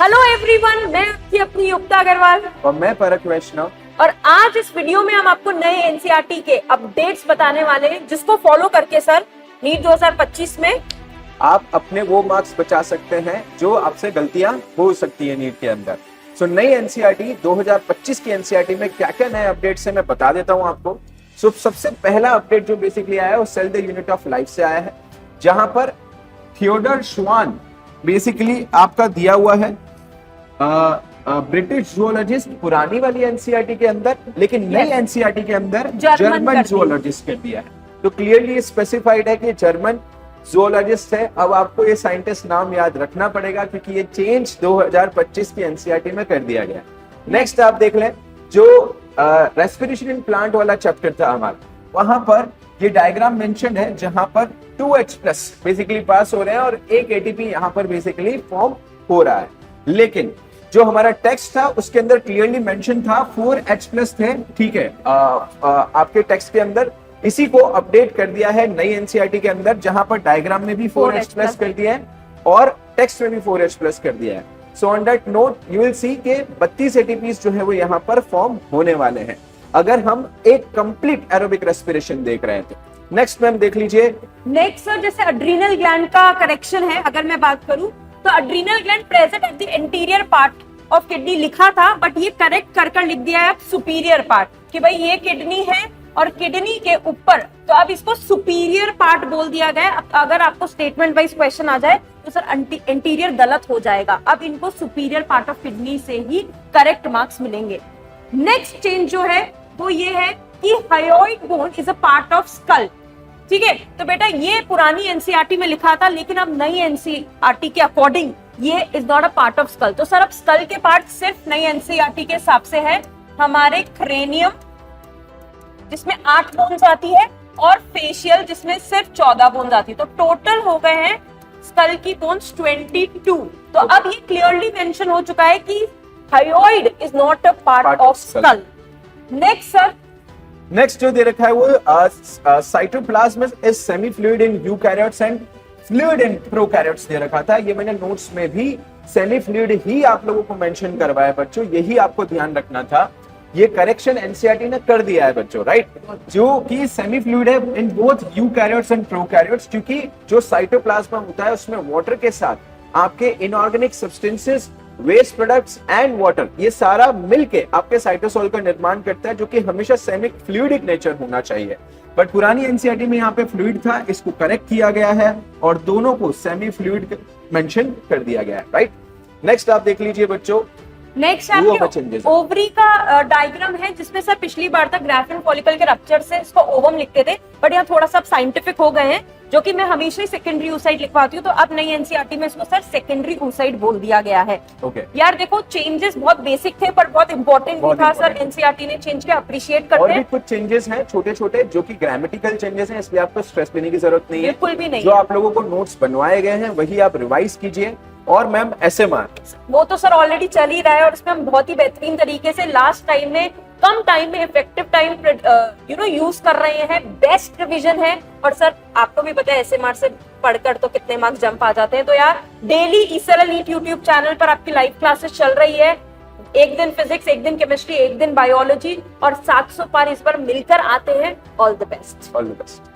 Hello everyone, मैं आपकी अपनी युक्ता अग्रवाल और मैं परख वैष्णव। और आज इस वीडियो में हम आपको नए एनसीईआरटी के अपडेट्स बताने वाले हैं, जिसको फॉलो करके सर नीट 2025 में आप अपने वो मार्क्स बचा सकते हैं जो आपसे गलतियां हो सकती है नीट के अंदर। सो नई एनसीईआरटी 2025 की एनसीईआरटी में क्या क्या नए अपडेट्स है मैं बता देता हूं आपको। सो सबसे पहला अपडेट जो बेसिकली आया है वो cell the unit of life से आया है, जहां पर थियोडर श्वान बेसिकली आपका दिया हुआ है ब्रिटिश जूलॉजिस्ट पुरानी वाली एनसीईआरटी के अंदर, लेकिन नई एनसीईआरटी के अंदर जर्मन जूलॉजिस्ट कर दिया है। तो क्लियरली स्पेसिफाइड है कि जर्मन जूलॉजिस्ट है। अब आपको ये साइंटिस्ट नाम याद रखना पड़ेगा क्योंकि ये चेंज 2025 की एनसीईआरटी में कर दिया गया। नेक्स्ट आप देख लें, जो रेस्पिरेशन इन प्लांट वाला चैप्टर था हमारा, वहां पर ये डायग्राम मेंशन है जहां पर 2H+ बेसिकली पास हो रहे हैं और एक एटीपी यहां पर बेसिकली फॉर्म हो रहा है। लेकिन जो हमारा टेक्स्ट था उसके अंदर क्लियरली मेंशन था 4H+ थे। ठीक है, आपके टेक्स्ट के अंदर इसी को अपडेट कर दिया है नई एनसीईआरटी के अंदर, जहां पर डायग्राम में भी 4H+ कर दिया है और टेक्स्ट में भी 4H+ कर दिया है। So on that note you will see के 32 एटीपीज जो है वो यहाँ पर फॉर्म होने वाले हैं अगर हम एक कंप्लीट एरोबिक रेस्पिरेशन देख रहे हैं तो। नेक्स्ट मैम देख लीजिए। नेक्स्ट सर, जैसे एड्रीनल ग्लैंड का करेक्शन है, अगर मैं बात करूं तो adrenal gland present at the interior part of kidney लिखा था, बट ये करेक्ट कर लिख दिया है सुपीरियर पार्ट कि भाई ये किडनी है और किडनी के ऊपर, तो अब इसको सुपीरियर पार्ट बोल दिया गया। अब अगर आपको स्टेटमेंट वाइज क्वेश्चन आ जाए तो सर इंटीरियर गलत हो जाएगा। अब इनको सुपीरियर पार्ट ऑफ किडनी से ही करेक्ट मार्क्स मिलेंगे। नेक्स्ट चेंज जो है वो ये है कि hyoid bone is a part of school. ठीक है, तो बेटा ये पुरानी एनसीईआरटी में लिखा था, लेकिन अब नई एनसीईआरटी के अकॉर्डिंग ये is not a part of school. तो सर अब स्कल के पार्ट सिर्फ नई एनसीईआरटी के हिसाब से है हमारे क्रेनियम, जिसमें 8 बोन्स आती है, और फेशियल जिसमें सिर्फ 14 बोन्स आती है। तो टोटल हो गए हैं स्कल की बोन्स 22। तो अब ये क्लियरली मेंशन हो चुका है कि hyoid is not a part of skull. Next sir, next जो दे रखा है वो cytoplasm is semi fluid in eukaryotes and fluid in prokaryotes दे रखा था। ये मैंने नोट्स में भी सेमी फ्लूइड ही आप लोगों को मेंशन करवाया बच्चों, यही आपको ध्यान रखना था। ये करेक्शन एनसीईआरटी ने कर दिया है बच्चों, राइट, जो कि सेमी फ्लूइड है in both eukaryotes and prokaryotes, क्योंकि जो साइटोप्लाज्म होता है उसमें वाटर के साथ आपके inorganic substances, waste products and water, ये सारा मिलके आपके साइटोसोल का निर्माण करता है, जो कि हमेशा सेमी फ्लूइडिक नेचर होना चाहिए। बट पुरानी एनसीईआरटी में यहाँ पे फ्लूइड था, इसको करेक्ट किया गया है और दोनों को सेमी फ्लूइड मेंशन कर दिया गया है, राइट। नेक्स्ट आप देख लीजिए बच्चों। नेक्स्ट आपके ओवरी का डायग्राम है, जिसमें सर पिछली बार तक ग्राफिन फॉलिकल के रप्चर से इसको ओवम लिखते थे, बट यहाँ थोड़ा सा साइंटिफिक हो गए हैं, जो कि मैं हमेशा ही सेकेंडरी oocyte लिखवाती हूँ। तो अब नई एनसीईआरटी में इसको सर सेकेंडरी oocyte बोल दिया गया है। यार देखो, चेंजेस बहुत बेसिक थे पर बहुत इंपॉर्टेंट भी था सर। एनसीईआरटी ने चेंज किया, अप्रिशिएट करते हैं। और भी कुछ चेंजेस हैं छोटे छोटे जो कि ग्रामेटिकल चेंजेस हैं, इसलिए आपको स्ट्रेस लेने की जरूरत नहीं है, बिल्कुल भी नहीं। जो आप लोगों को नोट्स बनवाए गए हैं वही आप रिवाइज कीजिए। और मैम SMR वो तो सर ऑलरेडी चल ही रहा है और इसमें हम बहुत ही बेहतरीन तरीके से लास्ट टाइम में कम टाइम में इफेक्टिव टाइम यूज कर रहे हैं। बेस्ट रिवीजन है। और सर आपको भी पता है SMR से पढ़कर तो कितने मार्क्स जंप आ जाते हैं। तो यार daily ESL Elite YouTube channel पर आपकी लाइव क्लासेस चल रही है। एक दिन फिजिक्स, एक दिन केमिस्ट्री, एक दिन बायोलॉजी, और 700 पार इस बार मिलकर आते हैं। All the best.